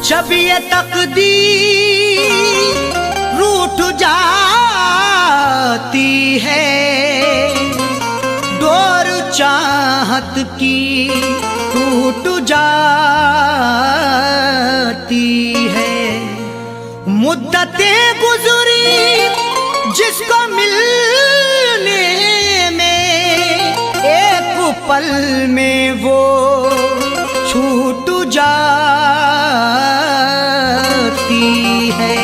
जब ये तकदीर रूठ जाती है, डोर चाहत की टूट जाती है। मुद्दतें गुजरी जिसको मिलने में, एक पल में वो छूट जाती है।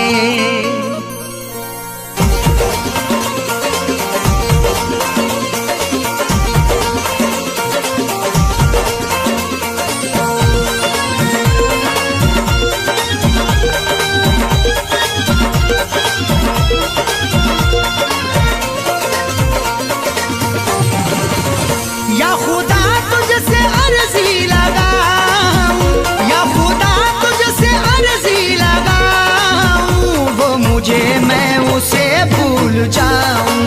या खुदा तुझसे अर्जी लगाऊं, या खुदा तुझसे अर्जी लगाऊं, वो मुझे मैं उसे भूल जाऊं,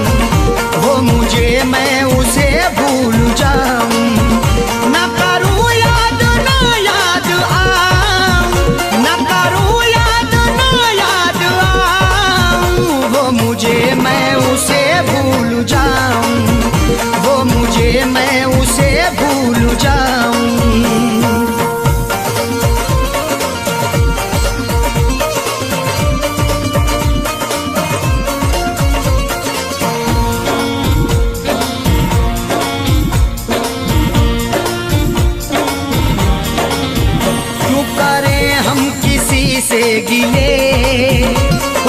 वो मुझे मैं उसे भूल जाऊं। न करूं याद न याद आऊं, न करूं याद न याद आऊं, वो मुझे मैं उसे भूल जाऊं, वो मुझे मैं उसे भूल जाऊं। क्यों करें हम किसी से गिले,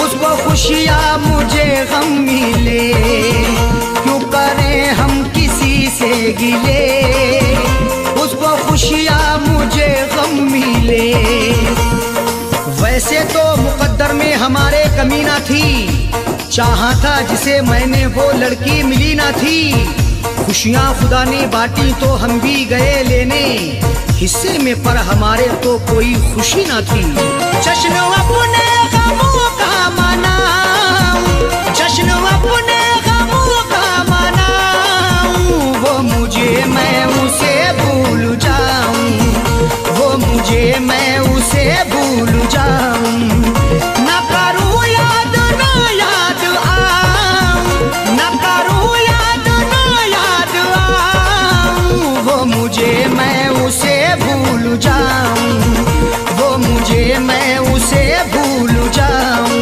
उसको खुशियाँ मुझे गम मिले। क्यों करें हम किसी से गिले, उसको खुशियाँ मुझे गम मिले। वैसे तो मुकद्दर में हमारे कमी ना थी, चाहा था जिसे मैंने वो लड़की मिली ना थी। खुशियाँ खुदा ने बांटी तो हम भी गए लेने, हिस्से में पर हमारे तो कोई खुशी ना थी। जश्न अपने गमों का मनाऊं, जश्न अपने गमों का मनाऊं, वो मुझे मैं उसे भूल जाऊं, वो मुझे मैं उसे भूल जाऊं। न करूं याद न याद आऊं, न करूं याद न याद आऊं, वो मुझे मैं उसे भूल जाऊं, वो मुझे मैं उसे भूल जाऊं।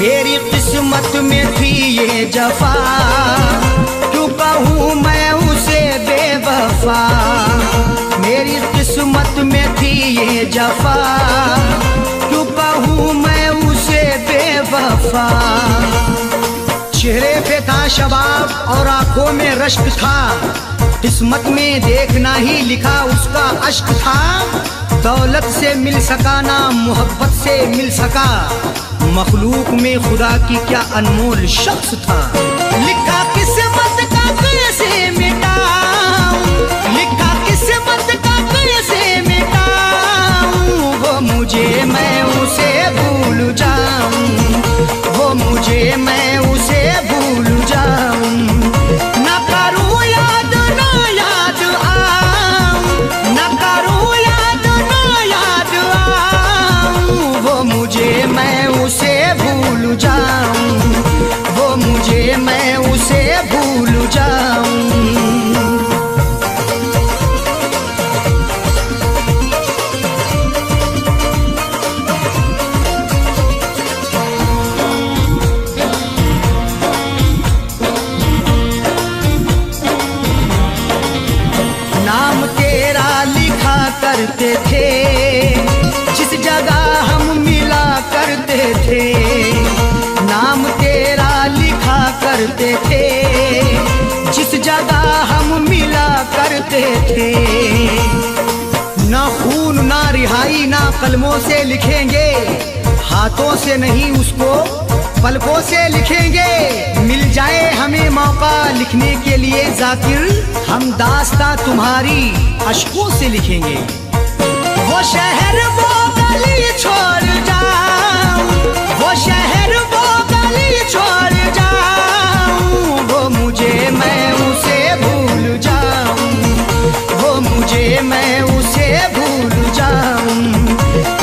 मेरी किस्मत में थी ये जफा, क्यों कहूँ मैं उसे बेवफा। मेरी किस्मत में थी ये जफा, क्यों कहूँ मैं उसे बेवफा। चेहरे पे था शबाब और आंखों में रश्क था, किस्मत में देखना ही लिखा उसका अश्क था। दौलत से मिल सका ना मोहब्बत से मिल सका, मखलूक में खुदा की क्या अनमोल शख्स था। लिखा किस्मत का कैसे मिटाऊं, लिखा किस्मत का कैसे मिटाऊं, वो मुझे मैं उसे भूल जाऊं, वो मुझे मैं उसे भूल जाऊं। न करूं याद न याद आऊं, न करूं याद न याद आऊं, वो मुझे मैं उसे भूल जाऊं, वो मुझे मैं उसे भूल जाऊं। नाम तेरा लिखा करते थे, जिस जगह हम मिला करते थे। नाम तेरा लिखा करते थे, जिस जगह हम मिला करते थे। ना खून ना रिहाई ना कलमों से लिखेंगे, हाथों से नहीं उसको पलकों से लिखेंगे, मिल जाए हमें मौका लिखने के लिए जाकिर, हम दास्तां तुम्हारी अश्कों से लिखेंगे। वो शहर वो गली छोड़ जाऊं, वो शहर वो गली छोड़ जाऊं, वो मुझे मैं उसे भूल जाऊं, वो मुझे मैं उसे भूल जाऊं।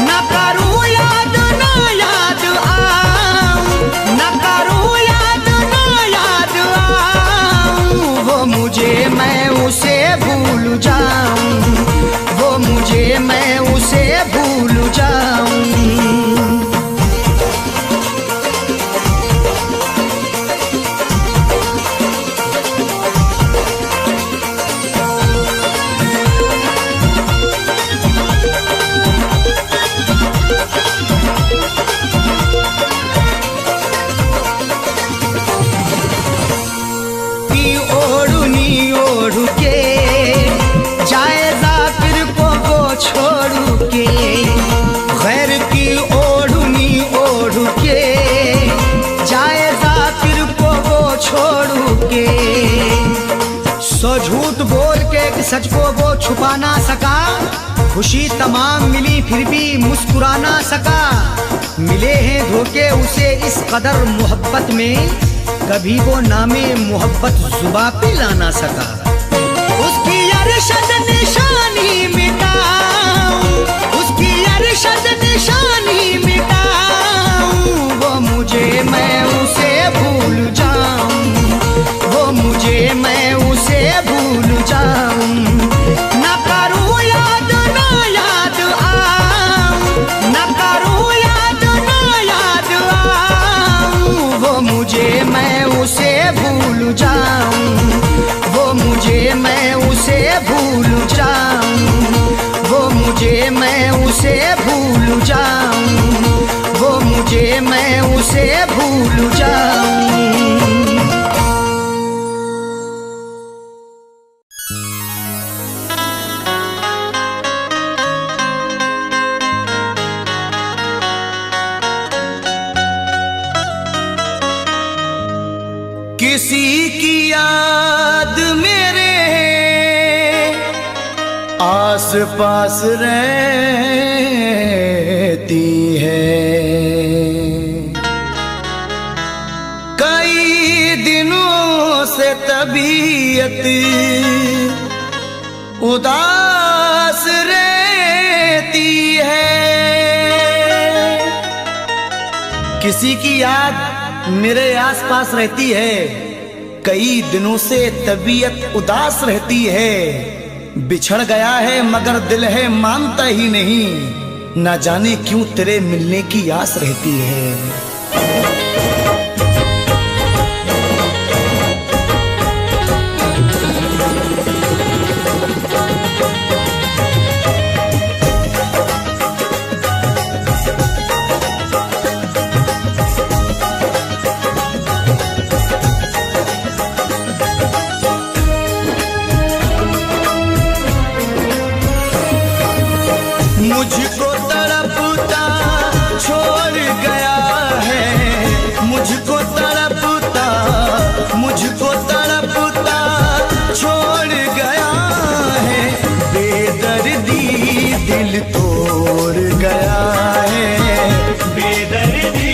न करूं याद ना याद आऊं, न करूं याद ना याद आऊं, वो मुझे मैं उसे भूल जाऊं, वो मुझे मैं उसे भूल जाऊं। छोड़ के गैर की ओढ़नी ओढ़ के जाए जाकिर को वो छोड़ के। सो झूठ बोल के सच को वो छुपा ना सका, खुशी तमाम मिली फिर भी मुस्कुरा ना सका। मिले हैं धोखे उसे इस कदर मोहब्बत में, कभी वो नामे मोहब्बत जुबां पे ला ना सका। उसकी अरशद निशानी मिटाऊं, उसकी अरशद निशानी मिटाऊं, वो मुझे मैं उसे भूल जाऊं, वो मुझे मैं उसे भूल जाऊं। न करूं याद ना याद आऊं, न करूं याद ना याद आऊं, वो मुझे मैं उसे भूल जाऊं, वो मुझे मैं उसे भूल जाऊं, वो मुझे मैं उसे भूल जाऊं, वो मुझे मैं उसे भूल जाऊं। किसी की याद मेरे आस पास रहती है, कई दिनों से तबीयत उदास रहती है। किसी की याद मेरे आसपास रहती है, कई दिनों से तबीयत उदास रहती है। बिछड़ गया है मगर दिल है मानता ही नहीं, ना जाने क्यों तेरे मिलने की आस रहती है। मुझको तड़पता छोड़ गया है, मुझको तड़पता छोड़ गया है, बेदर्दी दिल तोड़ गया है, बेदर्दी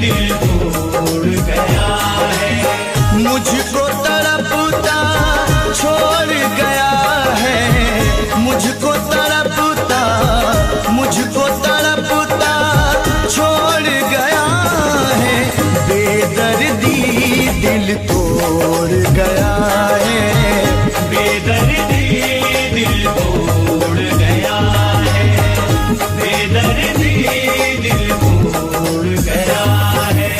दिल तोड़ गया है। मुझको तड़पता छोड़ गया है, मुझको तड़पता छोड़ गया है, बेदर्दी दिल तोड़ गया है, बेदर्दी दिल तोड़ गया है, बेदर्दी दिल तोड़ गया है।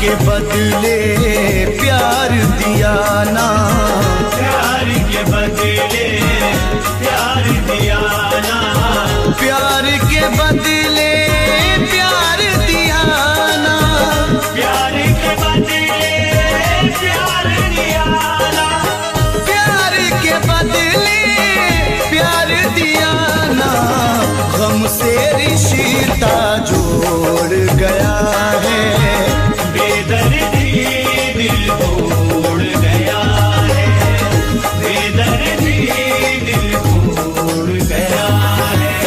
के बदले प्यार दिया ना, प्यार के बदले प्यार दिया ना, सकता जोड़ गया है। बेदर्दी दिल तोड़ गया है, बेदर्दी दिल तोड़ गया है।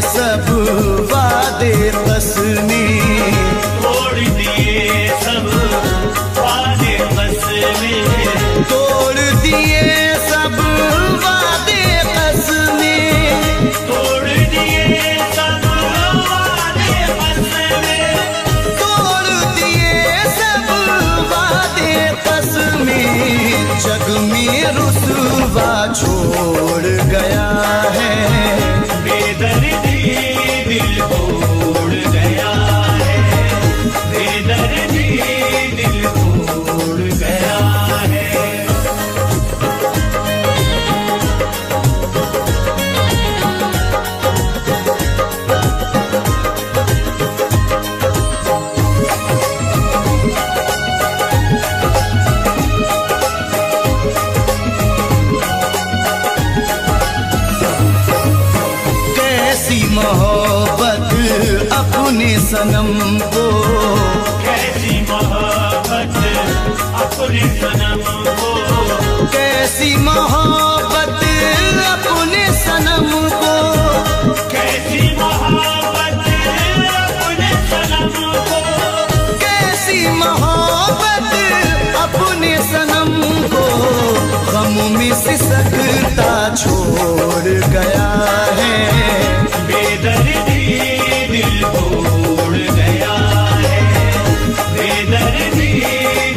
सब वादे कसने, तोड़ दिए सब वादे कसमे, तोड़ दिए सब वादे कसने, तोड़ दिए सब वादे कसमे, तोड़ दिए सब वादे कसने। जग में रुसवा छोड़ गया है। बेदर्दी दिल तोड़ गया है, बेदर्दी दिल तोड़ गया है। मोहब्बत अपने सनम को, कैसी मोहब्बत अपने सनम को, कैसी मोहब्बत अपने सनम को, कैसी मोहब्बत अपने सनम को, कैसी मोहब्बत अपने सनम को। गम में सिसकता छोड़ गया है। बेदर्दी दिल तोड़ गया है, बेदर्दी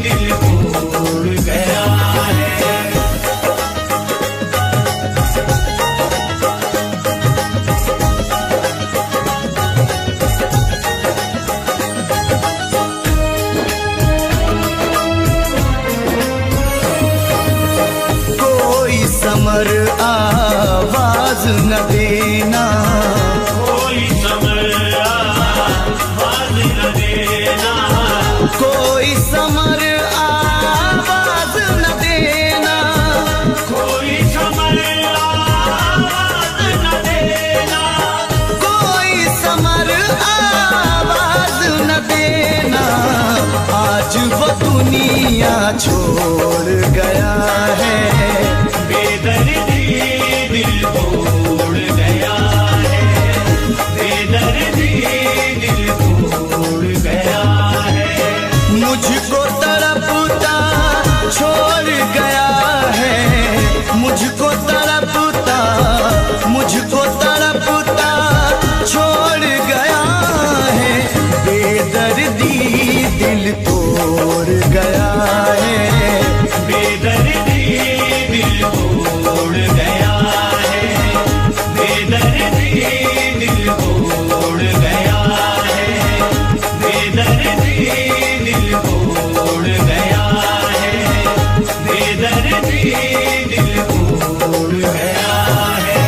दिल तोड़ गया है। कोई समर आवाज न देना, कोई समर आवाज न देना, कोई समर आवाज न देना, कोई समर आवाज न देना, कोई समर आवाज न देना। आज वो दुनिया छोड़ गया है। बेदर्दी दिल तोड़ गया है, बेदर्दी दिल तोड़ गया है। मुझको तड़पता छोड़ गया है, मुझको तड़पता, मुझको तड़पता छोड़ गया है। बेदर्दी दिल तोड़ गया है। बेदर्दी दिल तोड़ गया है, बेदर्दी दिल तोड़ गया है, बेदर्दी दिल तोड़ गया है, बेदर्दी दिल तोड़ गया है।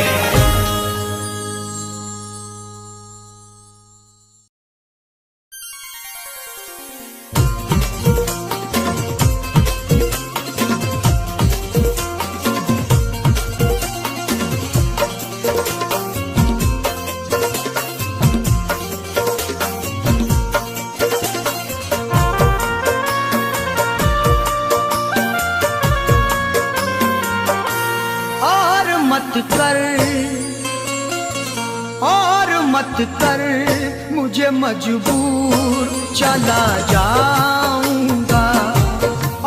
मत कर मुझे मजबूर, चला जाऊंगा।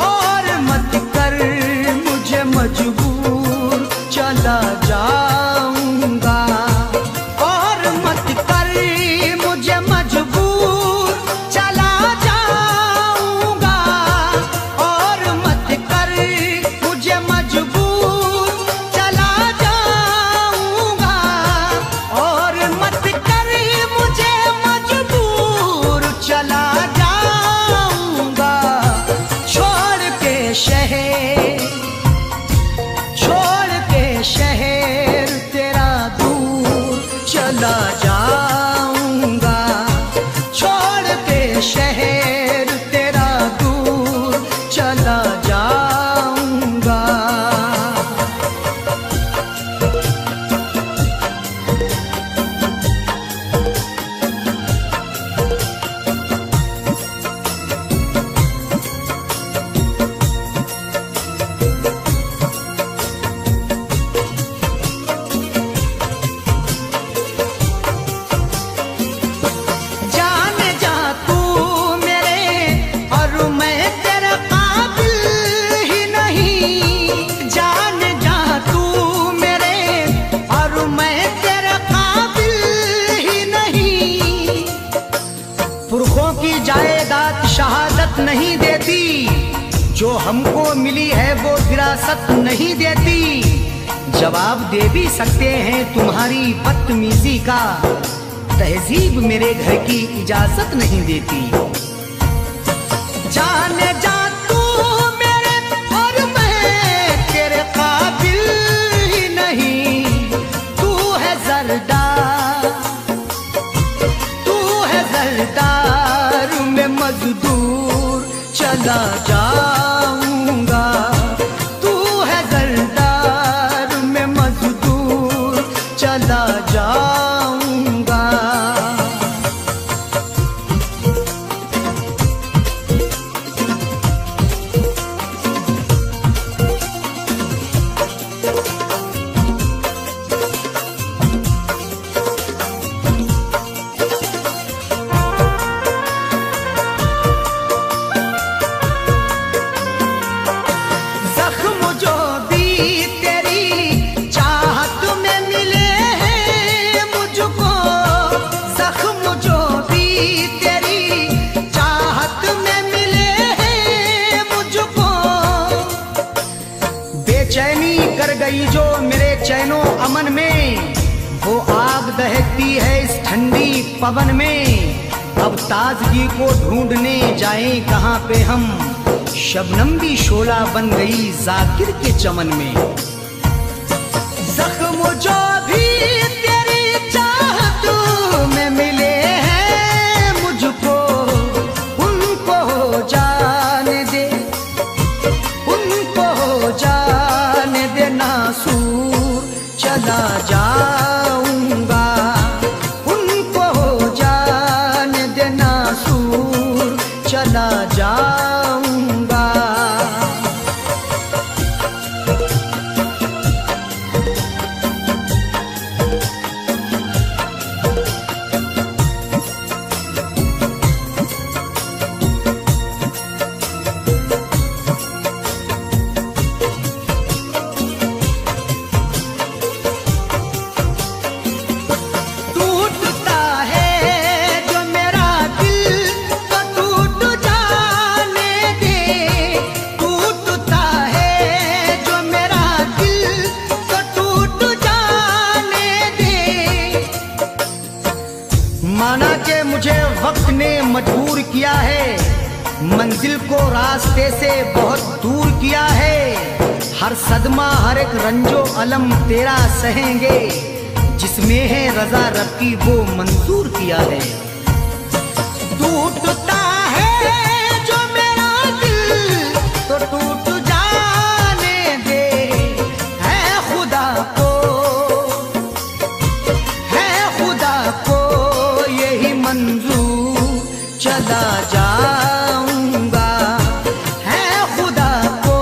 और मत कर मुझे मजबूर, चला जाऊंगा। और मत कर मुझे मजबूर, चला जाऊंगा। और मत कर मुझे मजबूर, चला जाऊंगा। और मत कर मुझे मजबूर, चला जाऊंगा। पुरखों की जायदाद शहादत नहीं देती, जो हमको मिली है वो विरासत नहीं देती। जवाब दे भी सकते हैं तुम्हारी बदतमीजी का, तहजीब मेरे घर की इजाजत नहीं देती। जाने जा तू मेरे और मैं तेरे काबिल ही नहीं, तू है जरदार, तू है जरदार, मैं मजदूर चला जाऊंगा, तू है जरदार, मैं मजदूर चला जाऊंगा। जख्म जो भी तेरी चाहत में मिले हैं मुझको, जख्म जो भी तेरी चाहत में मिले हैं मुझको, बेचैनी कर गई जो मेरे चैनो अमन में, वो आग दहकती है इस ठंडी पवन में। अब ताजगी को ढूंढने जाएं कहाँ पे हम, शबनम भी शोला बन गई जाकिर के चमन में। जख्म जो भी तेरी चाहत में मिले हैं मुझको, उनको जाने दे, उनको जाने दे, नासूर चला जाऊंगा, उनको जाने दे, नासूर चला जाऊंगा। टूटता है जो मेरा दिल तो टूट जाने दे, टूटता है जो मेरा दिल तो टूट जाने दे। माना कि मुझे वक्त ने मजबूर किया है, मंजिल को रास्ते से बहुत दूर किया है। हर सदमा हर एक रंजो अलम तेरा सहेंगे, जिसमें है रजा रब की वो मंजूर किया है। टूटता है जो मेरा दिल तो टूट जाने दे, है खुदा को, है खुदा को यही मंजूर चला जाऊंगा, है खुदा को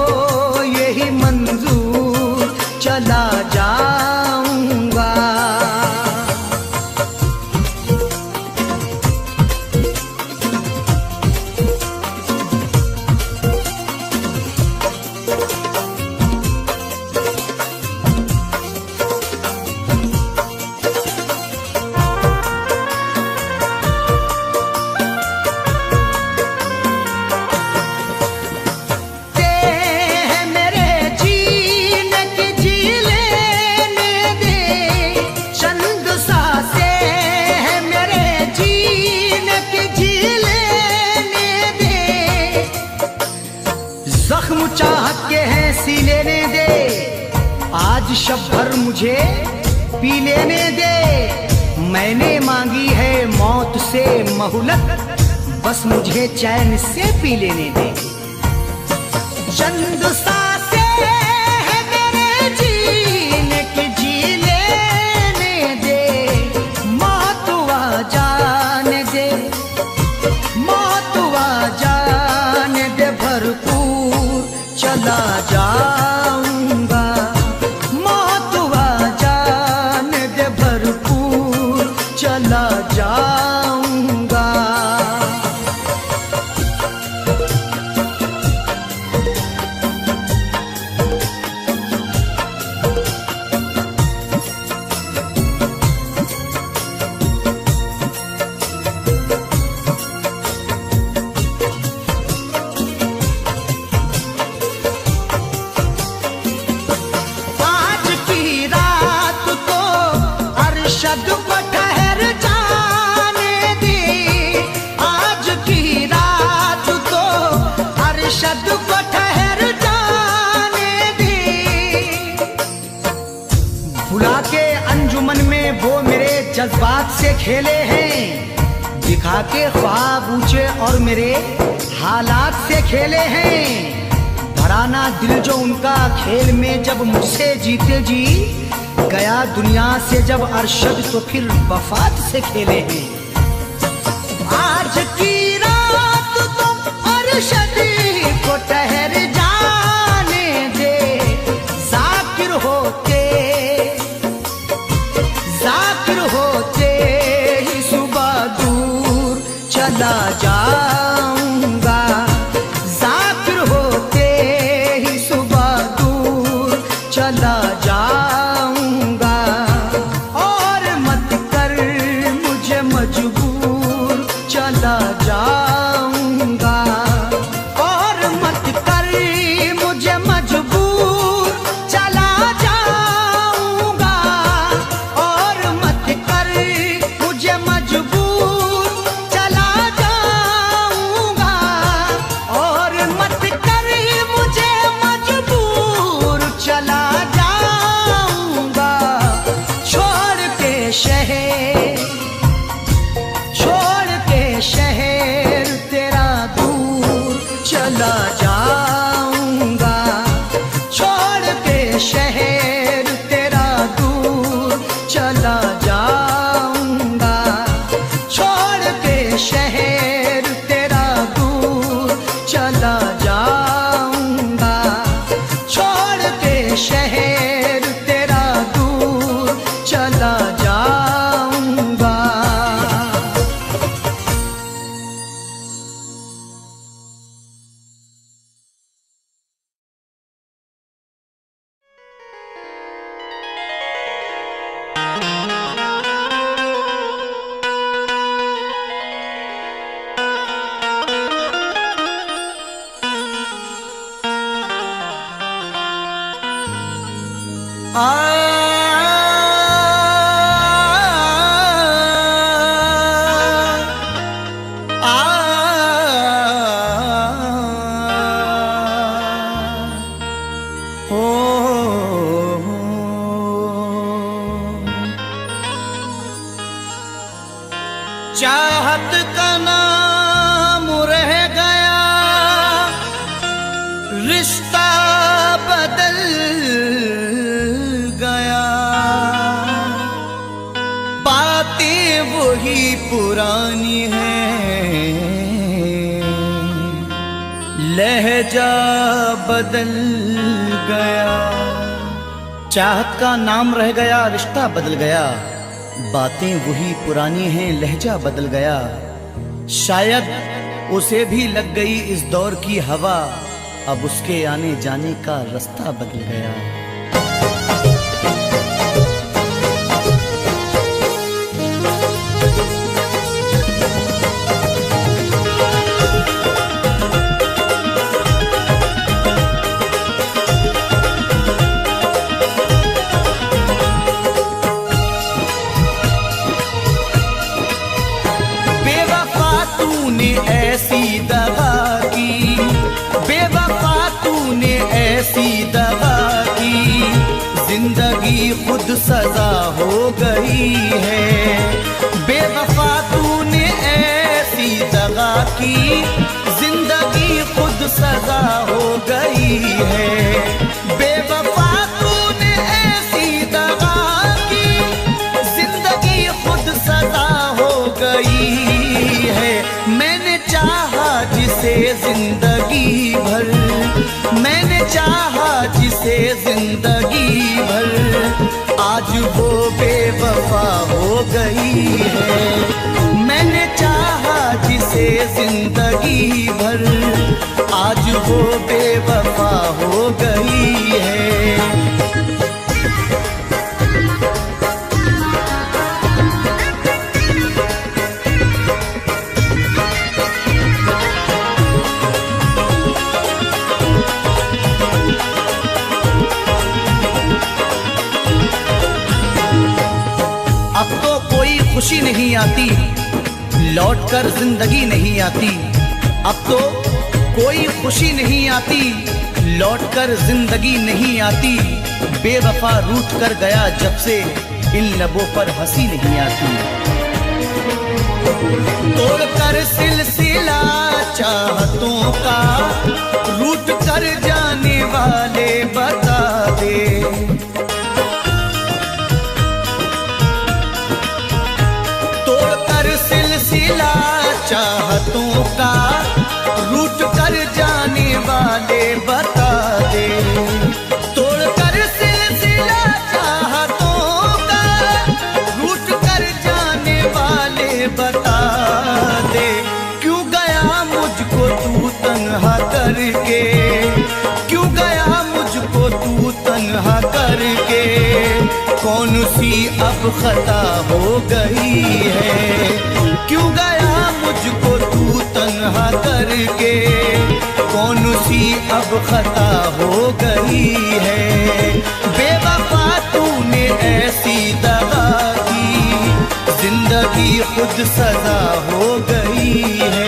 यही मंजूर चला जाऊंगा। जख्म चाहत के हैं सी लेने दे, आज शब भर मुझे पी लेने दे। मैंने मांगी है मौत से मोहलत, बस मुझे चैन से पी लेने दे। चंद सांसें हैं मेरे जीने की, जी लेने दे, मौत आ जाने दे, मौत आ जाने दे, भरपूर चला जाऊंगा, मौत आ जाने दे, भरपूर चला जाऊंगा। से खेले हैं, दिखा के ख्वाब ऊंचे और मेरे हालात से खेले हैं। भराना दिल जो उनका खेल में जब मुझसे जीते जी, गया दुनिया से जब अरशद तो फिर वफात से खेले हैं। आज की रात तो अरशद को ठहर जाने दे, जाकिर होते ही सुबह दूर चला जाऊंगा, जाकिर होते ही सुबह दूर चला जाऊंगा। और मत कर मुझे मजबूर, चला जाऊंगा। और मत कर मुझे मजबूर, चला जाऊंगा। और मत कर मुझे मजबूर, चला जाऊंगा। और मत कर मुझे मजबूर, चला जाऊंगा। छोड़ के शहर तेरा दूर चला जाऊंगा। छोड़ के शहर तेरा दूर चला जाऊंगा। छोड़ के शहर तेरा दूर चला जाऊंगा। छोड़ के शहर तेरा दूर चला जाऊंगा। चाहत का नाम रह गया, रिश्ता बदल गया। बातें वही पुरानी हैं, लहजा बदल गया। चाहत का नाम रह गया, रिश्ता बदल गया। बातें वही पुरानी हैं, लहजा बदल गया। शायद उसे भी लग गई इस दौर की हवा, अब उसके आने जाने का रास्ता बदल गया। ऐसी दगा की, बेवफा तूने ऐसी दगा की, जिंदगी खुद सजा हो गई है। बेवफा तूने ऐसी दगा की, जिंदगी खुद सजा हो गई है। बेवफा तूने ऐसी दगा की, जिंदगी खुद सजा हो गई है। मैंने चाहा जिसे जिंदगी भर, मैंने चाहा जिसे जिंदगी भर, आज वो बेवफा हो गई है। मैंने चाहा जिसे जिंदगी भर, आज वो बेवफा हो गई है। अब तो कोई खुशी नहीं आती, लौटकर जिंदगी नहीं आती। अब तो कोई खुशी नहीं आती, लौटकर जिंदगी नहीं आती। बेवफा रूठ कर गया जब से, इन लबों पर हंसी नहीं आती। तोड़कर सिलसिला चाहतों का, रूठ कर जाने वाले बता दे। तोड़कर सिलसिला चाहतों का, रूठ कर जाने वाले बता दे। तोड़कर सिलसिला चाहतों का, रूठ कर जाने वाले बता दे। क्यों गया मुझको तू तन्हा करके, क्यों गया मुझको तू तन्हा करके, कौन सी अब खता हो गई है। क्यों गया मुझको तू तन्हा करके, कौन सी अब खता हो गई है। बेवफा तूने ऐसी दगा की, जिंदगी खुद सजा हो गई है।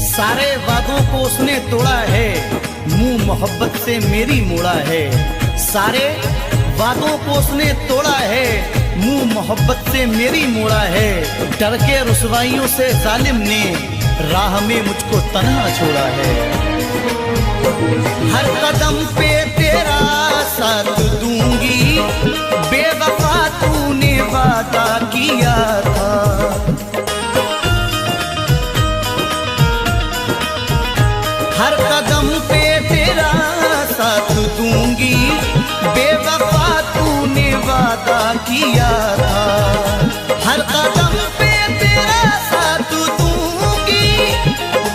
सारे वादों को उसने तोड़ा है, मुंह मोहब्बत से मेरी मोड़ा है। सारे वादों को उसने तोड़ा है, मुंह मोहब्बत से मेरी मोड़ा है। डर के रुसवाइयों से जालिम ने राह में मुझको तन्हा छोड़ा है। हर कदम पे तेरा साथ दूंगी, बेवफा तूने वादा किया था। हर कदम पे तेरा साथ दूंगी, बेवफा तूने वादा किया था। हर कदम पे तेरा साथ दूंगी,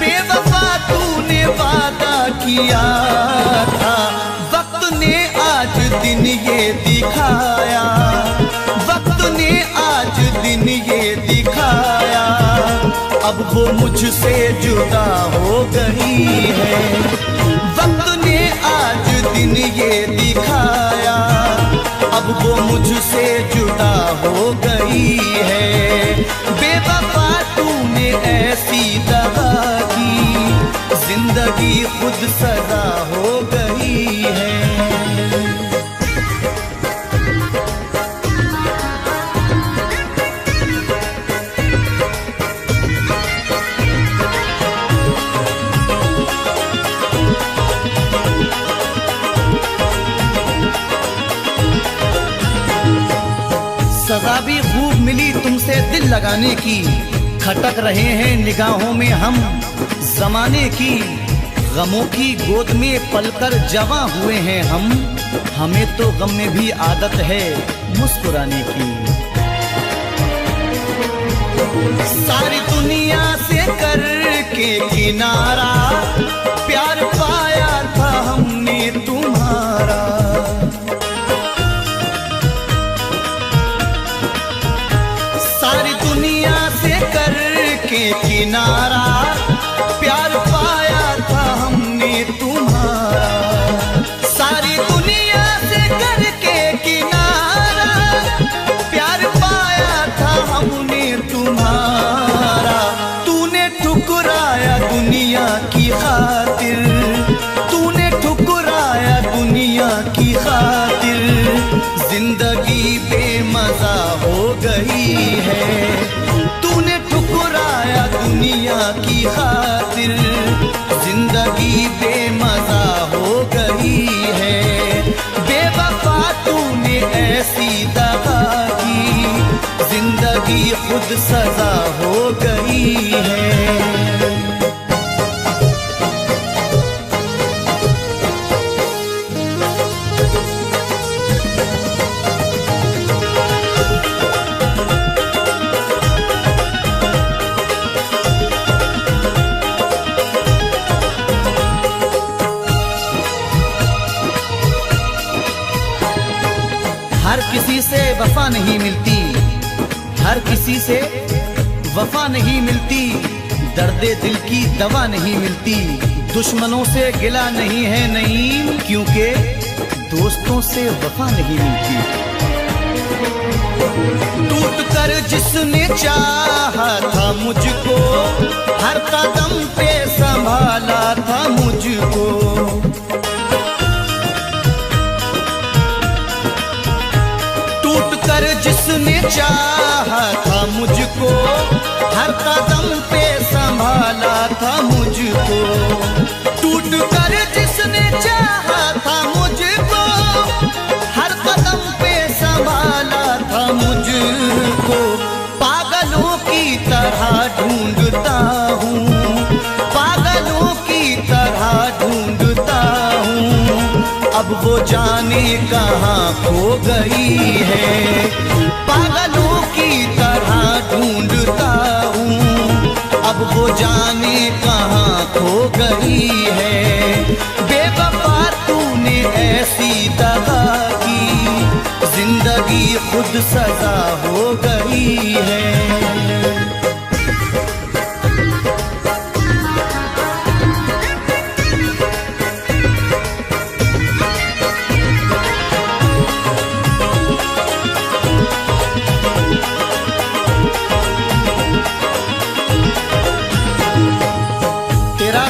बेवफा तूने वादा किया था। वक्त ने आज दिन ये दिखाया, वक्त ने आज दिन ये दिखाया, अब वो मुझसे जुदा हो गई है। वक्त ने आज दिन ये दिखाया, अब वो मुझसे जुदा हो गई है। बेवफा तूने ऐसी दगा की, जिंदगी खुद सजा हो गई है। सजा भी खूब मिली तुमसे दिल लगाने की, खटक रहे हैं निगाहों में हम जमाने की। गमों की गोद में पलकर जवां हुए हैं हम, हमें तो गम में भी आदत है मुस्कुराने की। सारी दुनिया से करके किनारा, प्यार पाया था हमने तुम्हारा। सारी दुनिया से करके किनारा, प्यार पाया था हमने तुम्हारा। सारी दुनिया से करके किनारा, प्यार पाया था हमने तुम्हारा। तूने ठुकराया दुनिया की खातिर, तूने ठुकराया दुनिया की खातिर, जिंदगी बेमजा हो गई है। तूने ठुकराया दुनिया की खातिर, जिंदगी बेमजा हो गई है। बेवफा तूने ऐसी दगा की, जिंदगी खुद सजा हो गई है। हर किसी से वफा नहीं मिलती, हर किसी से वफा नहीं मिलती, दर्दे दिल की दवा नहीं मिलती। दुश्मनों से गिला नहीं है नईम, क्योंकि दोस्तों से वफा नहीं मिलती। टूट कर जिसने चाहा था मुझको, हर कदम पे संभाला था मुझको। टूट कर जिसने चाहा था मुझको, हर कदम पे संभाला था मुझको। टूट कर जिसने चाहा था मुझको, हर कदम पे संभाला था मुझको। पागलों की तरह ढूंढता हूँ, पागलों की तरह ढूंढता हूँ। अब वो जाने कहाँ खो गई है, पागलों की तरह ढूंढता हूँ। अब वो जाने कहाँ खो गई है। बेवफा तूने ऐसी दगा की, जिंदगी खुद सजा हो गई है।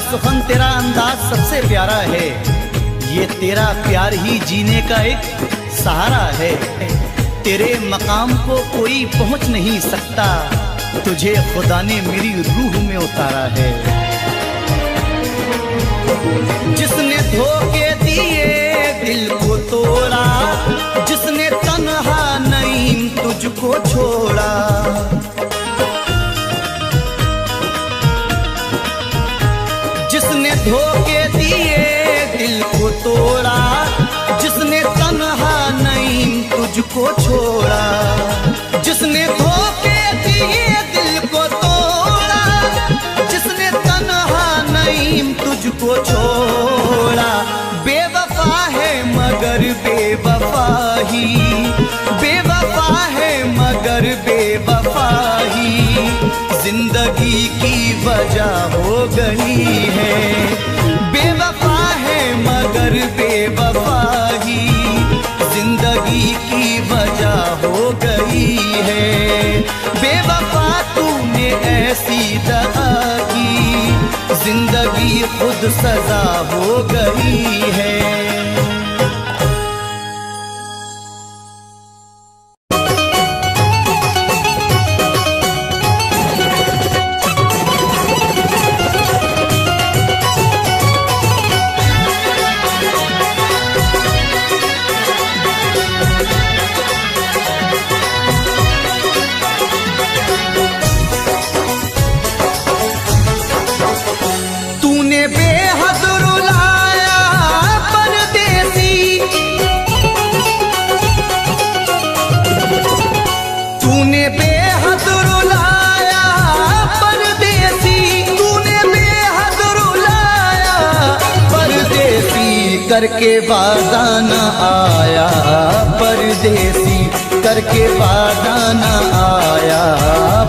सुखन तेरा अंदाज सबसे प्यारा है, ये तेरा प्यार ही जीने का एक सहारा है। तेरे मकाम को कोई पहुंच नहीं सकता, तुझे खुदा ने मेरी रूह में उतारा है। जिसने धोखे दिए दिल को तोड़ा, जिसने तन्हा नईम तुझको छोड़ा। जिसने धोखे दिए दिल को तोड़ा, जिसने तन्हा नईम तुझको छोड़ा। जिसने धोखे दिए दिल को तोड़ा, जिसने तन्हा नईम तुझको छोड़ा। बेवफा है मगर बेवफा ही, बेवफा है मगर बेवफा ही। जिंदगी की वजह हो गई है। बेवफा है मगर बेवफा ही, जिंदगी की वजह हो गई है। बेवफा तूने ऐसी दगा की, जिंदगी खुद सजा हो गई है। करके वादा न आया परदेसी, करके वादा न आया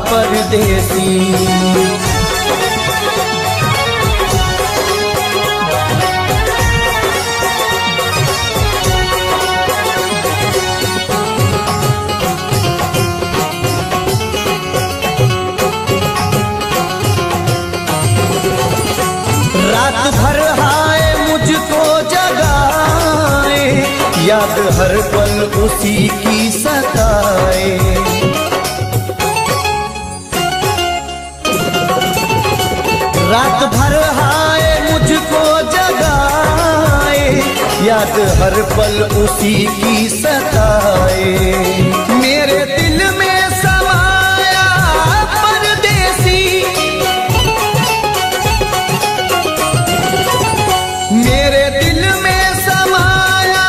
परदेसी। रात भर हाय मुझको जगाए, याद हर पल उसी की सताए। रात भर हाय मुझको जगाए, याद हर पल उसी की सताए। मेरे दिल में समाया परदेसी, मेरे दिल में समाया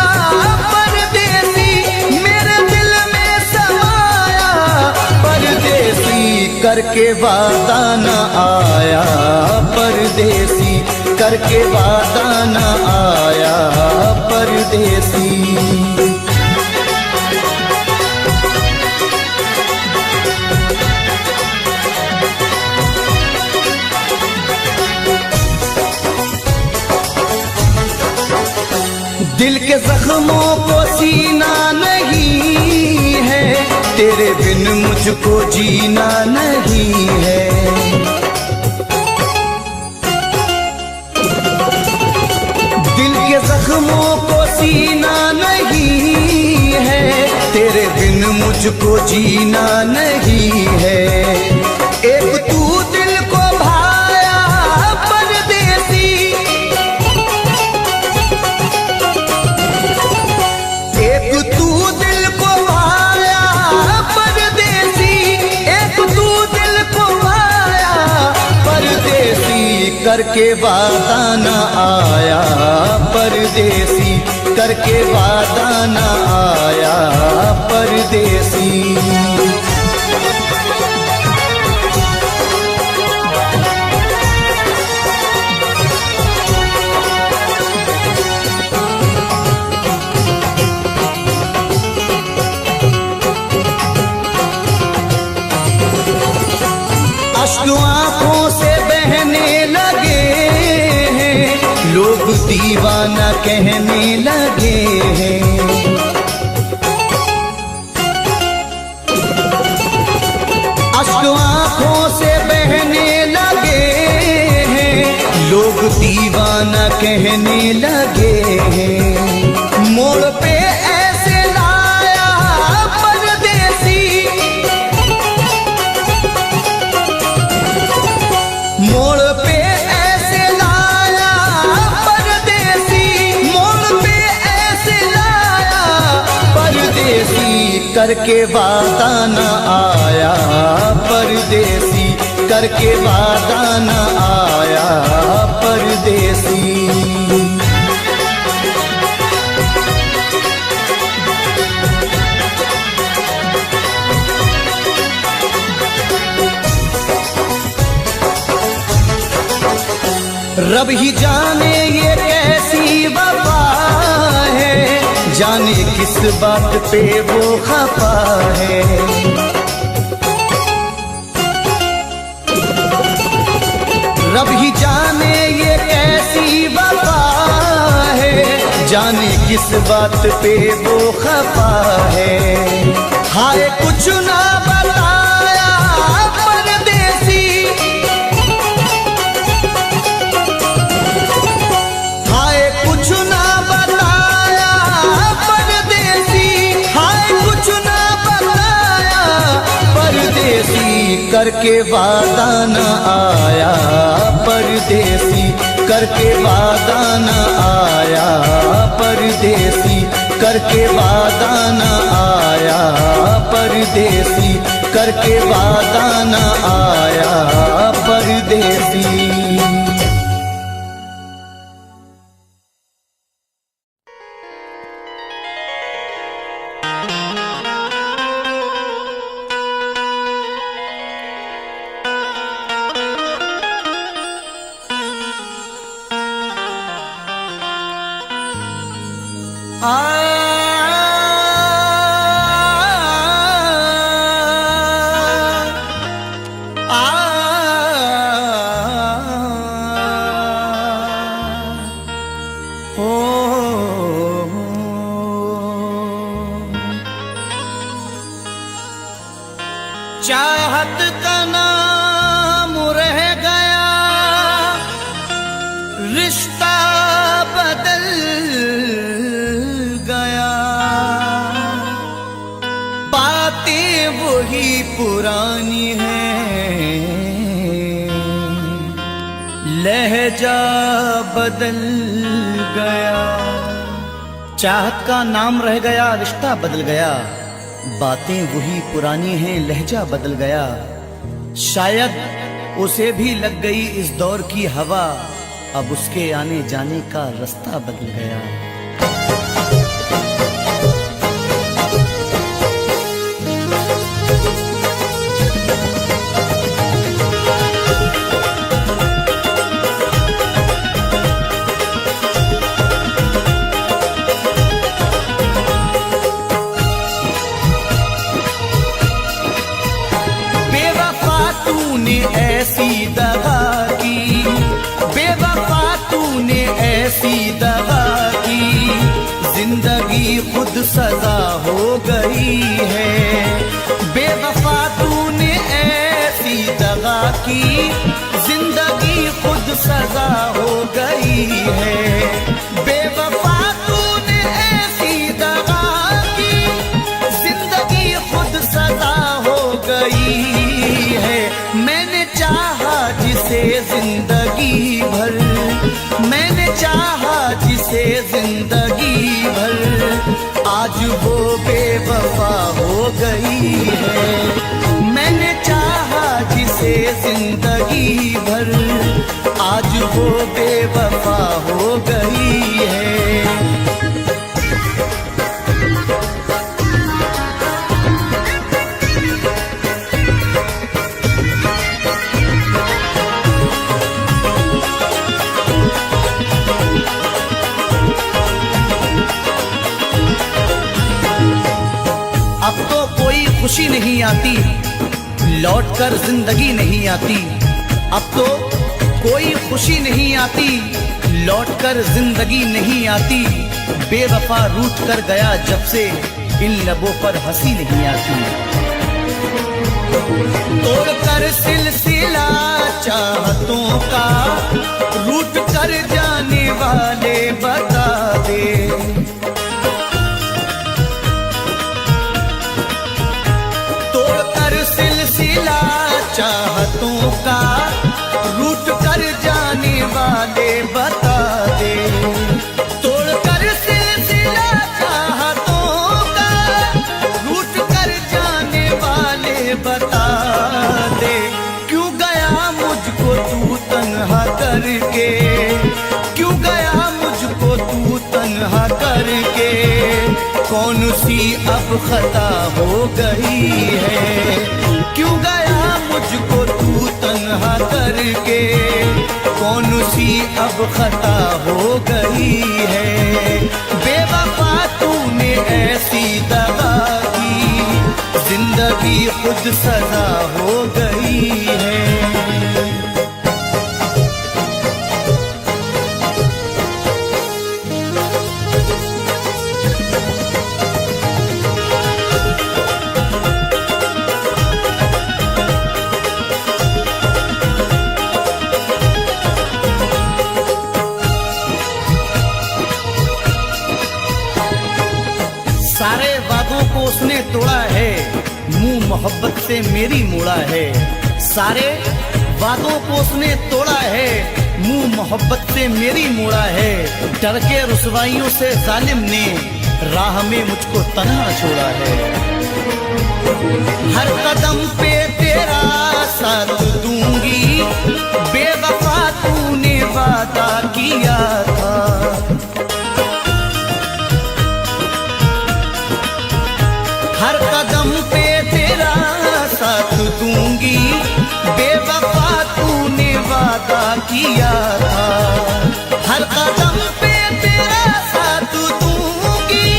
परदेसी, मेरे दिल में समाया परदेसी। करके वादा न आया परदेसी, करके वादा न आया परदेसी। जख्मों को सीना नहीं है, तेरे बिन मुझको जीना नहीं है। दिल के जख्मों को सीना नहीं है, तेरे बिन मुझको जीना नहीं है। एक तू दिल को भाया परदेसी, एक तू दिल को भाया परदेसी, एक तू दिल को भाया परदेसी, करके वादा न आया परदेसी, करके वादा न आया परदेसी। अश्क आंखों से बहने लगे हैं, लोग दीवाना कहने लगे हैं। अश्क आंखों से बहने लगे हैं, लोग दीवाना कहने लगे हैं। मोड़ पे ऐसे लाया परदेसी, मोड़ पे ऐसे लाया परदेसी, मोड़ पे ऐसे लाया परदेसी, करके वादा न आया परदेसी, करके वादा न आया परदेसी। रब ही जाने ये कैसी वफा है, जाने किस बात पे वो खफा है। रब ही जाने ये कैसी वफा है, जाने किस बात पे वो खफा है। हाय कुछ ना बताया परदेसी, हाय कुछ ना बताया परदेसी, हाय कुछ ना बताया परदेसी, करके वादा न आया परदेसी, करके वादा न आया परदेसी, करके वादा न आया परदेसी, करके वादा न आया परदेसी। चाहत का नाम रह गया, रिश्ता बदल गया, बातें वही पुरानी हैं, लहजा बदल गया। चाहत का नाम रह गया, रिश्ता बदल गया, बातें वही पुरानी हैं, लहजा बदल गया। शायद उसे भी लग गई इस दौर की हवा, अब उसके आने जाने का रास्ता बदल गया। तूने ऐसी दगा की, बेवफा तूने ऐसी दगा की, हो गई है। बेवफा तूने ऐसी दगा की, जिंदगी खुद सजा हो गई है। बेवफा तूने ऐसी दगा की, जिंदगी खुद सजा हो गई है। मैंने चाहा जिसे जिंदगी भर, मैंने चाहा जिसे जिंदगी भर, आज वो बेवफा हो गई है। मैंने चाहा जिसे जिंदगी भर, आज वो बेवफा हो गई है। अब तो कोई खुशी नहीं आती, लौटकर जिंदगी नहीं आती। अब तो कोई खुशी नहीं आती, लौटकर जिंदगी नहीं आती। बेवफा रूठ कर गया जब से, इन लबों पर हंसी नहीं आती। तोड़कर सिलसिला चाहतों का, रूठ कर जाने वाले बता दे। सिलसिला चाहतों का, रूठ कर जाने वाले बता दे। तोड़कर सिलसिला चाहतों का, रूठ कर जाने वाले बता दे। क्यों गया मुझको तू तन्हा करके, क्यों गया मुझको तू तन्हा करके। कौन सी अब खता हो गई है, क्यों गया मुझको तू तन्हा करके। कौन सी अब खता हो गई है। बेवफा तूने ऐसी दगा की, जिंदगी खुद सजा हो गई है। सारे वादों को उसने तोड़ा है, मुंह मोहब्बत से मेरी मोड़ा है। सारे वादों को उसने तोड़ा है, मुंह मोहब्बत से मेरी मोड़ा है। डर के रुसवाइयों से जालिम ने राह में मुझको तन्हा छोड़ा है। हर कदम पे तेरा साथ दूंगी, बेवफा तूने वादा किया था। हर कदम पे तेरा साथ दूंगी, बेवफा तूने वादा किया था। हर कदम पे तेरा साथ दूंगी,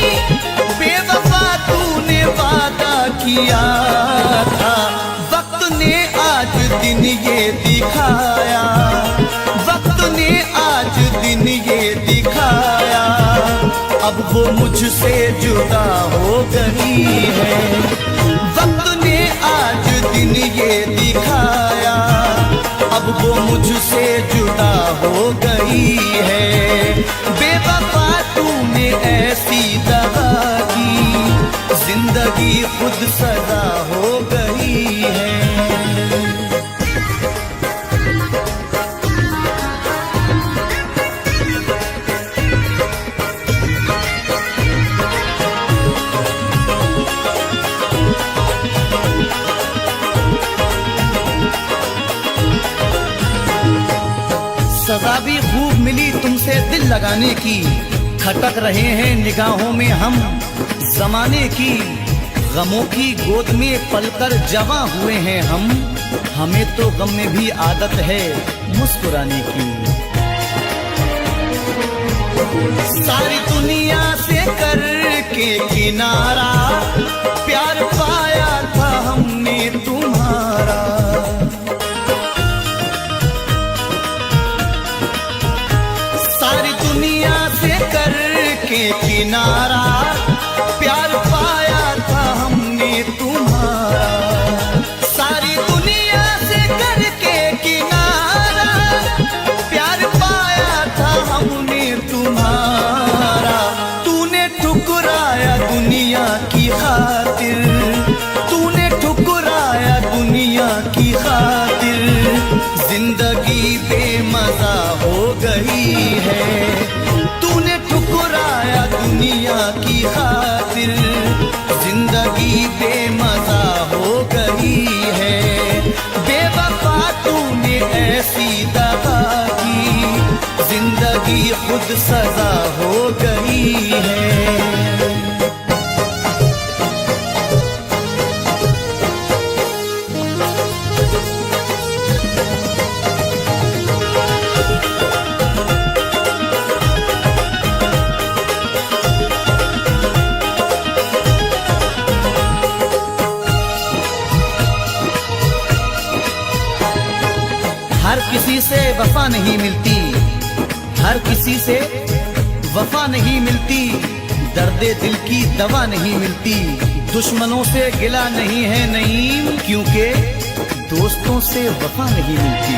बेवफा तूने वादा किया था। वक्त ने आज दिन ये दिखाया, वक्त ने आज दिन ये दिखाया। अब वो मुझसे जुदा हो गई है। वक्त ने आज दिन ये दिखाया, अब वो मुझसे जुदा हो गई है। बेवफा तूने ऐसी दगा की, जिंदगी खुद सजा हो गई है। सजा भी खूब मिली तुमसे दिल लगाने की, खटक रहे हैं निगाहों में हम जमाने की। गमों की गोद में पलकर जवां हुए हैं हम, हमें तो गम में भी आदत है मुस्कुराने की। सारी दुनिया से करके किनारा, प्यार पाया था हमने तुम्हारा। सारी दुनिया से करके किनारा, प्यार पाया खुद सजा हो गई है। हर किसी से वफा नहीं मिलती, हर किसी से वफा नहीं मिलती, दर्दे दिल की दवा नहीं मिलती। दुश्मनों से गिला नहीं है नईम, क्योंकि दोस्तों से वफा नहीं मिलती।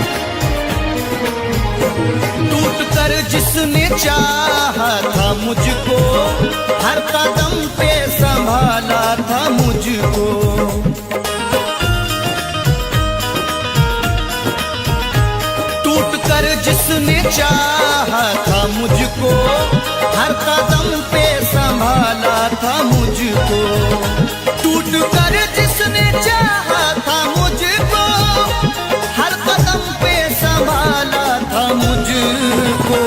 टूट कर जिसने चाहा था मुझको, हर कदम पे संभाला था मुझको। कर जिसने चाहा था मुझको, हर कदम पे संभाला था मुझको। टूट कर जिसने चाहा था मुझको, हर कदम पे संभाला था मुझको।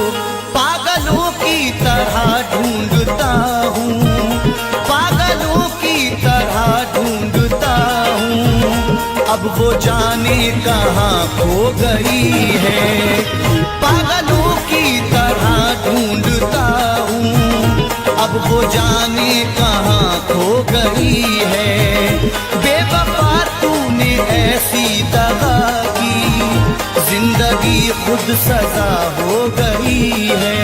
पागलों की तरह ढूंढता हूँ, पागलों की तरह ढूंढता हूँ, अब वो जाने कहाँ खो गई है। पागलों की तरह ढूंढता हूँ, अब वो जाने कहाँ खो गई है। बेवफा तूने ऐसी दगा की, जिंदगी खुद सजा हो गई है।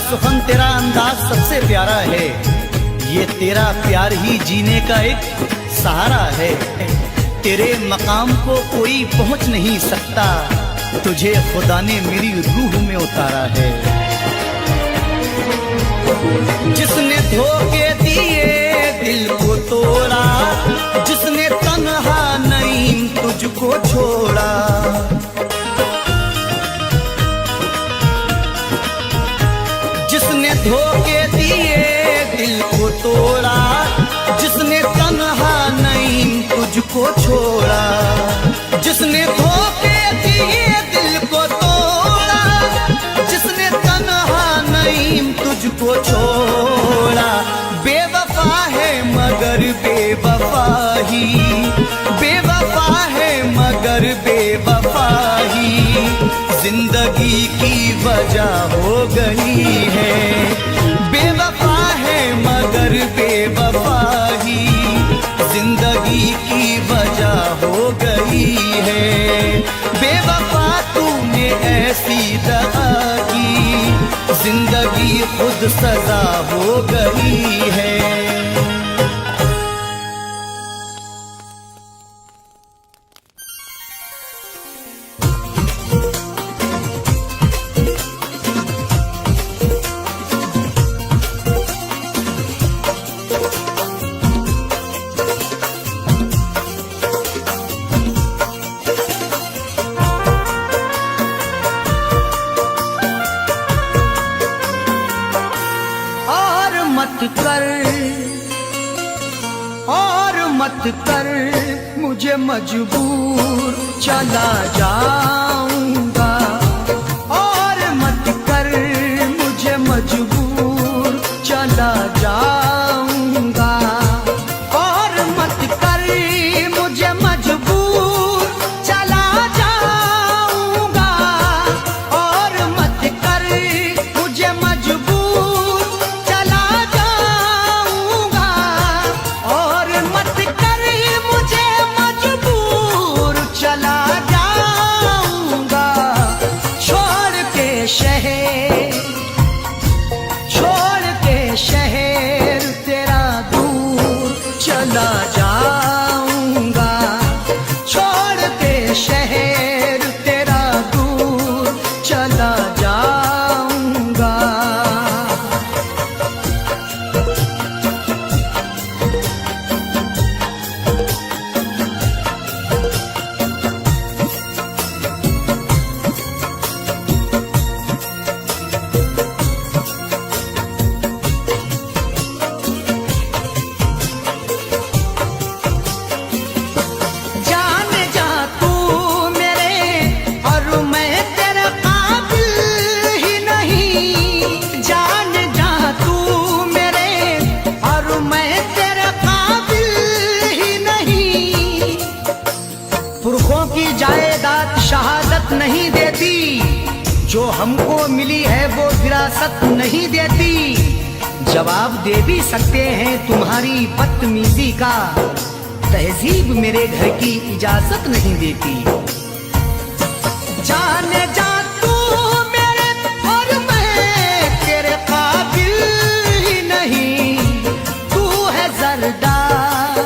सुखन तेरा अंदाज सबसे प्यारा है, ये तेरा प्यार ही जीने का एक सहारा है। तेरे मकाम को कोई पहुंच नहीं सकता, तुझे खुदा ने मेरी रूह में उतारा है। जिसने धोखे दिए दिल को तोड़ा, जिसने तन्हा नहीं तुझको छोड़ा। जिसने धोखे दिए दिल को तोड़ा, जिसने तन्हा नहीं तुझको छोड़ा। जिसने धोखे दिए दिल को तोड़ा, जिसने तन्हा नहीं तुझको छोड़ा। बेवफा है मगर बेवफा ही, बेवफा है मगर बेवफा ही, जिंदगी की वजह हो गई है। बेवफा है मगर बेवफा ही, जिंदगी की वजह हो गई है। बेवफा तूने ऐसी दगा की, जिंदगी खुद सजा हो गई है। मत कर मुझे मजबूर, चला जाऊंगा। और मत कर मुझे मजबूर, चला जाऊंगा। और मत कर मुझे मजबूर, चला जाऊंगा। और मत कर मुझे मजबूर, चला जाऊंगा। और मत कर मुझे मजबूर, चला जाऊंगा। छोड़ के शहर इजाजत नहीं देती, जो हमको मिली है वो विरासत नहीं देती। जवाब दे भी सकते हैं तुम्हारी बदतमीजी का, तहजीब मेरे घर की इजाजत नहीं देती। जाने जा तू मेरे और मैं तेरे काबिल ही नहीं। तू है जरदार,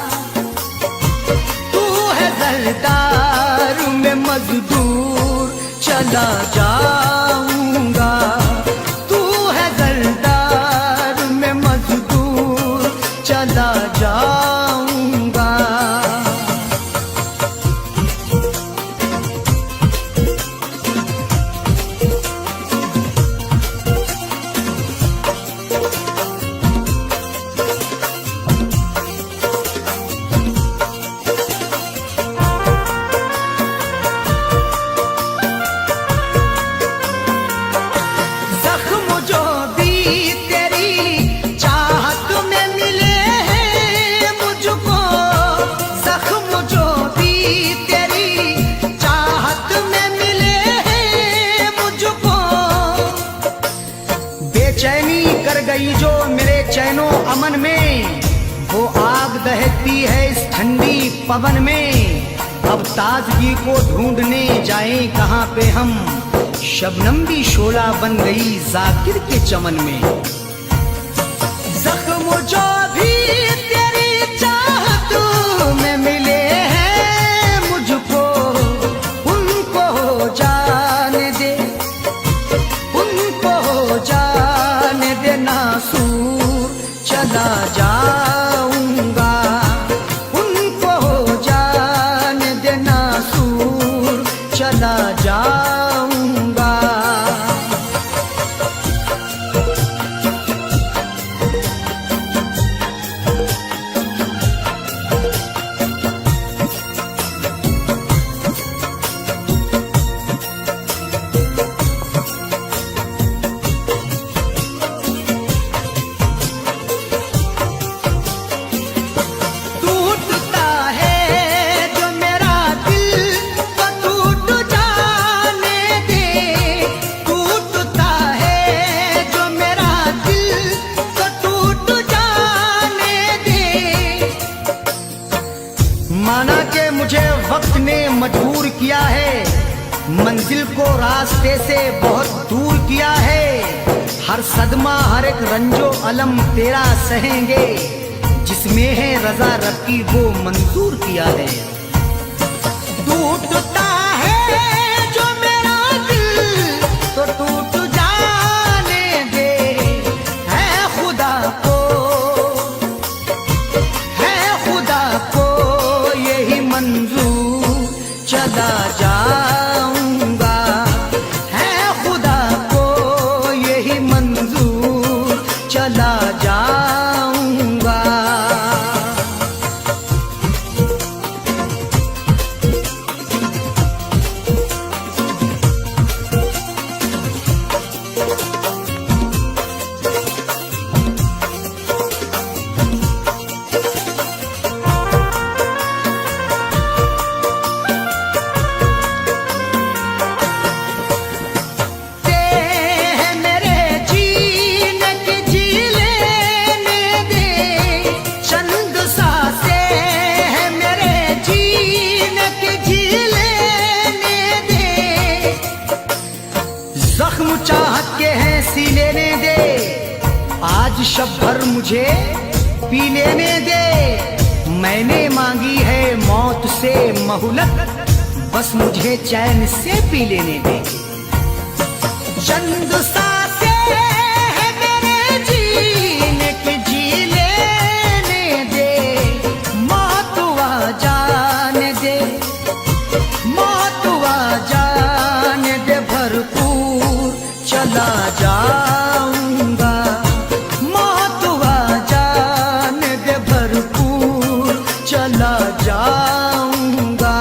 तू है जरदार, मैं मजदूर चला जाऊंगा। तू है जरदार, मैं मजदूर चला जाऊंगा। जख्म जो भी तेरी चाहत में मिले हैं मुझको, जख्म जो भी तेरी चाहत में मिले हैं मुझको। बेचैनी कर गई जो मेरे चैनो अमन में, वो आग दहकती है इस ठंडी पवन में। अब ताजगी को ढूंढने जाएं कहाँ पे हम, शबनम भी शोला बन गई जाकिर के चमन में। जख्म जो भी तेरी चाहत में मिले हैं मुझको, उनको जाने दे, उनको जाने दे नासूर चला जाऊंगा। उनको जाने दे नासूर चला जाऊंगा। टूटता है जो मेरा दिल तो टूट जाने दे। टूटता है जो मेरा दिल तो टूट जाने दे। माना कि मुझे वक्त ने मजबूर किया है, मंजिल को रास्ते से बहुत दूर किया है। हर सदमा हर एक रंजो अलम तेरा सहेंगे, जिसमें है रजा रब की वो मंजूर किया है। टूटता है जो मेरा दिल तो टूट जाने दे। है खुदा को, है खुदा को यही मंजूर चला जाऊंगा। है खुदा को यही मंजूर चला जाऊंगा। मेरे जीने की जी लेने दे, चंद सांसे है मेरे जीने की जी लेने दे। जख्म चाहत के हैं सी लेने दे, आज शब भर मुझे पी लेने दे। मैंने मांगी है मौत से मोहलत, बस मुझे चैन से पी लेने दे। चंद सांसे है मेरे जीने की जी लेने दे। मौत आ जाने दे, मौत आ जाने दे, भरपूर चला जाऊंगा। मौत आ जाने दे, भरपूर चला जाऊंगा।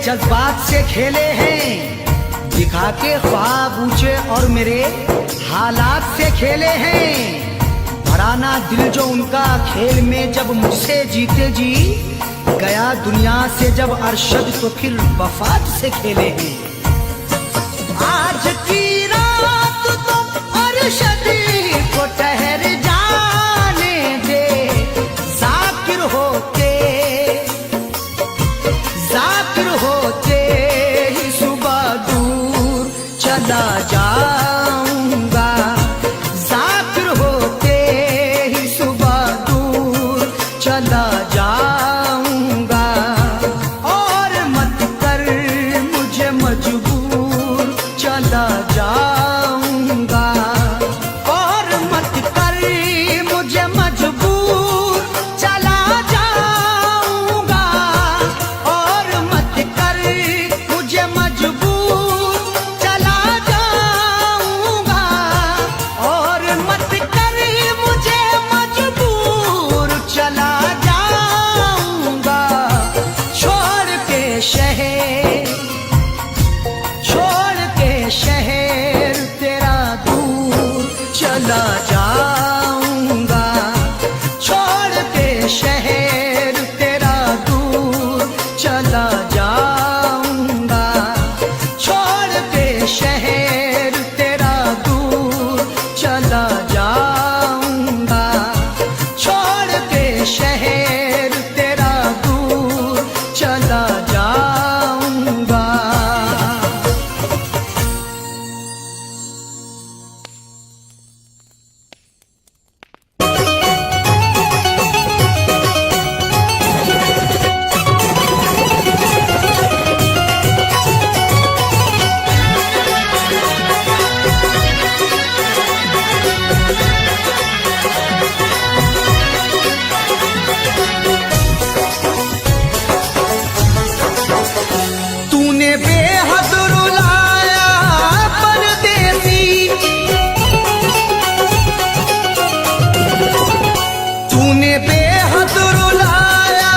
जज्बात से खेले हैं, दिखा के ख्वाब ऊंचे और मेरे हालात से खेले हैं। भराना दिल जो उनका खेल में जब मुझसे जीते जी, गया दुनिया से जब अरशद तो फिर वफात से खेले हैं। आज की रात तो अरशद को ठहर जाने दे, जाकिर होते ही सुबह दूर चला जाऊंगा, जाकिर होते ही सुबह दूर चला जाऊंगा। और मत कर मुझे मजबूर चला जाऊंगा, और मत कर मुझे मजबूर चला जाऊंगा, और मत कर मुझे मजबूर चला जाऊंगा, और मत कर मुझे मजबूर चला जाऊंगा। छोड़ के शहर तेरा दूर चला जाऊंगा, छोड़ के शहर तेरा दूर चला जाऊंगा, छोड़ के शहर तेरा दूर चला जाऊंगा, छोड़ के शहर तेरा दूर चला जाऊंगा। तूने बेहद रुलाया परदेसी, तूने बेहद रुलाया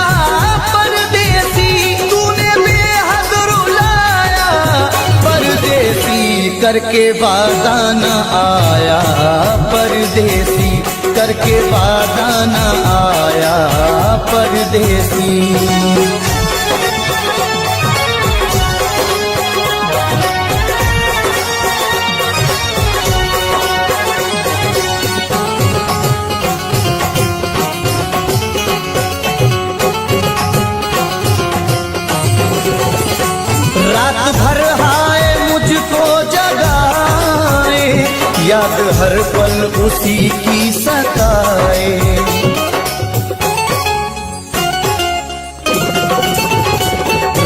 परदेसी, तूने बेहद रुलाया परदेसी, करके वादा न आया परदेसी, करके वादा न आया परदेसी। रात भर हाय मुझको जगाए, याद हर पल उसी की सताए।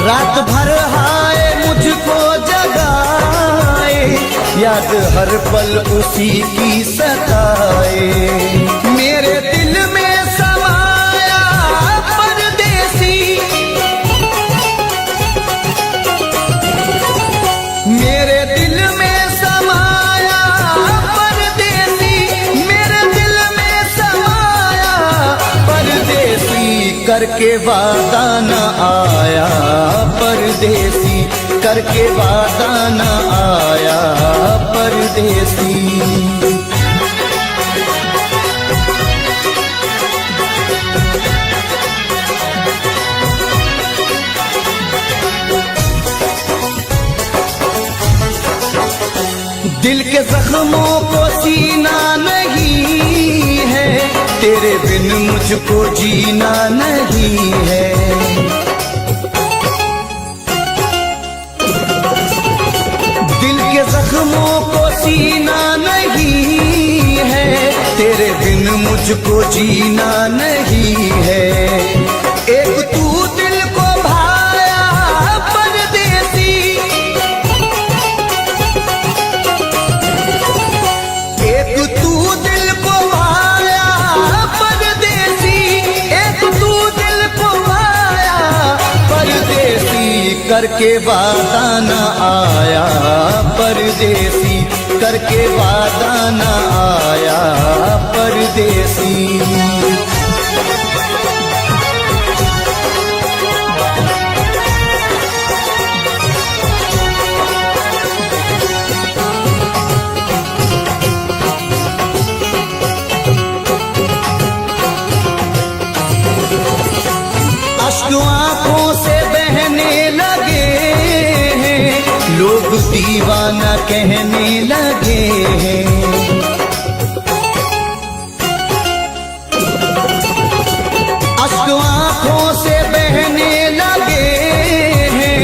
रात भर हाय मुझको जगाए, याद हर पल उसी की सताए। मेरे दिल में समाया परदेसी, मेरे दिल में समाया परदेसी, मेरे दिल में समाया परदेसी, करके वादा न आया परदेसी, करके वादा न आया परदेसी। दिल के जख्मों को सीना नहीं है, तेरे बिन मुझको जीना नहीं है। दिल के जख्मों को सीना नहीं है, तेरे बिन मुझको जीना नहीं है। एक तू दिल को भाया परदेसी, एक तू दिल को भाया परदेसी, एक तू दिल को भाया परदेसी, करके वादा न आया परदेसी, करके वादा न आया परदेसी। अश्क आंखों से बहने लगे हैं, लोग दीवाना कहने लगे हैं। अश्क आंखों से बहने लगे हैं,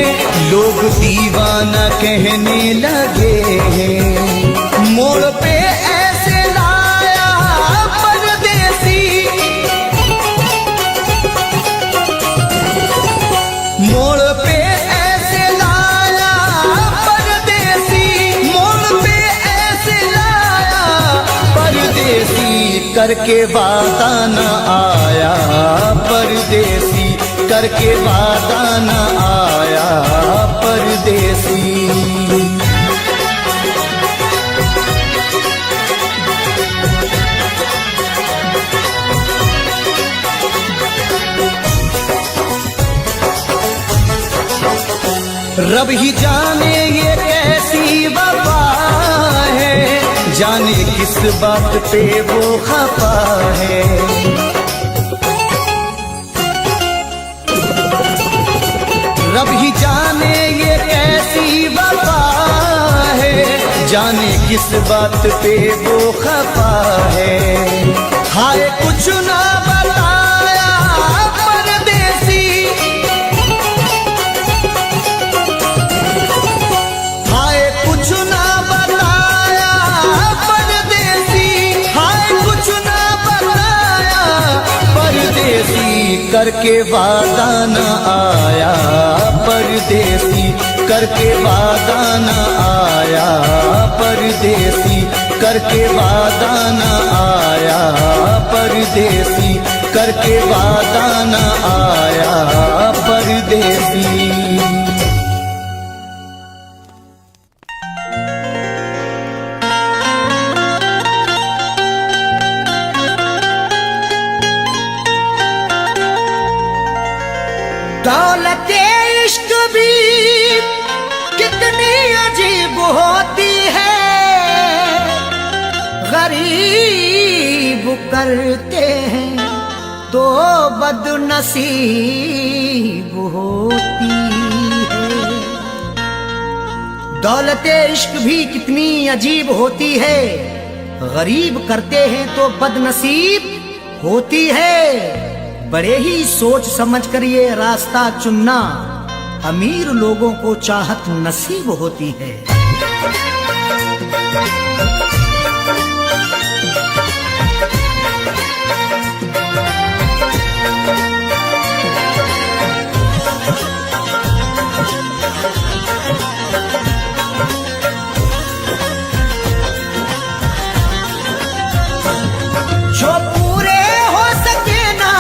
लोग दीवाना कहने लगे हैं। मोड़ पे ऐसे लाया परदेसी, मोड़ पे ऐसे लाया परदेसी, मोड़ पे ऐसे लाया परदेसी, करके वादा न आया परदेसी, करके वादा न आया परदेसी। रब ही जाने ये कैसी वफा है, जाने किस बात पे वो खफा है। रब ही जाने ये कैसी वफा है, जाने किस बात पे वो खफा है। हाय कुछ ना बताया परदेसी, हाय कुछ ना बताया परदेसी, हाय कुछ ना बताया परदेसी, करके वादा न आया परदेसी, करके वादा न आया परदेसी, करके वादा न आया परदेसी, करके वादा न आया परदेसी। दौलत इश्क भी कितनी अजीब होती है, गरीब करते हैं तो बदनसीब होती है। दौलत इश्क भी कितनी अजीब होती है, गरीब करते हैं तो बदनसीब होती है। बड़े ही सोच समझ कर ये रास्ता चुनना, अमीर लोगों को चाहत नसीब होती है। जो पूरे हो सके ना,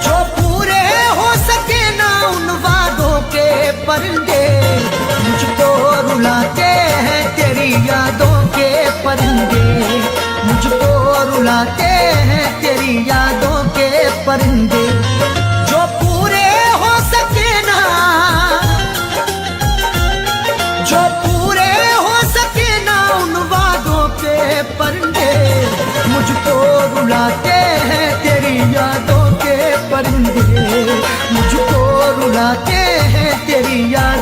जो पूरे हो सके ना उन वादों के परिंदे, मुझको रुलाते हैं तेरी यादों के परिंदे, मुझको रुलाते हैं तेरी यादों के परिंदे। जो पूरे हो सके ना, जो पूरे हो सके ना उन वादों के परिंदे, मुझको रुलाते हैं तेरी यादों के परिंदे, मुझको रुलाते हैं तेरी याद